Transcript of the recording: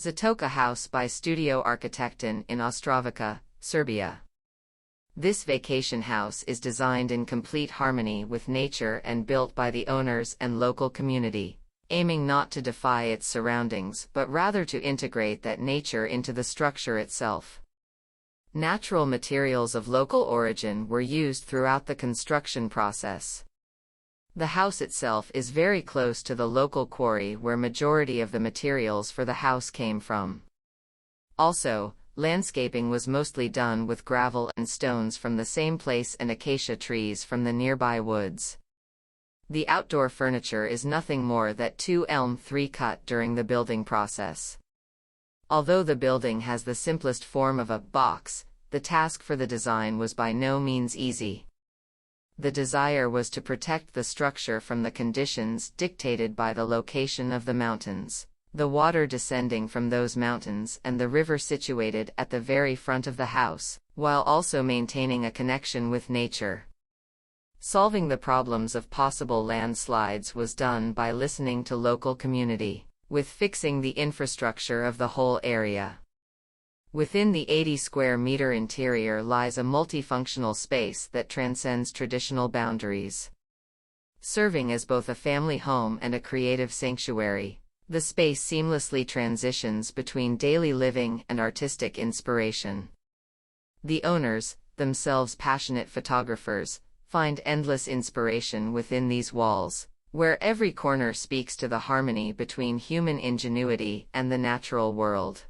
Zatoka House by Studio Arkhitekton in Ostrovica, Serbia. This vacation house is designed in complete harmony with nature and built by the owners and local community, aiming not to defy its surroundings but rather to integrate that nature into the structure itself. Natural materials of local origin were used throughout the construction process. The house itself is very close to the local quarry where majority of the materials for the house came from. Also, landscaping was mostly done with gravel and stones from the same place and acacia trees from the nearby woods. The outdoor furniture is nothing more than 2 elm 3 cut during the building process. Although the building has the simplest form of a box, the task for the design was by no means easy. The desire was to protect the structure from the conditions dictated by the location of the mountains, the water descending from those mountains and the river situated at the very front of the house, while also maintaining a connection with nature. Solving the problems of possible landslides was done by listening to local community, with fixing the infrastructure of the whole area. Within the 80 square meter interior lies a multifunctional space that transcends traditional boundaries. Serving as both a family home and a creative sanctuary, the space seamlessly transitions between daily living and artistic inspiration. The owners, themselves passionate photographers, find endless inspiration within these walls, where every corner speaks to the harmony between human ingenuity and the natural world.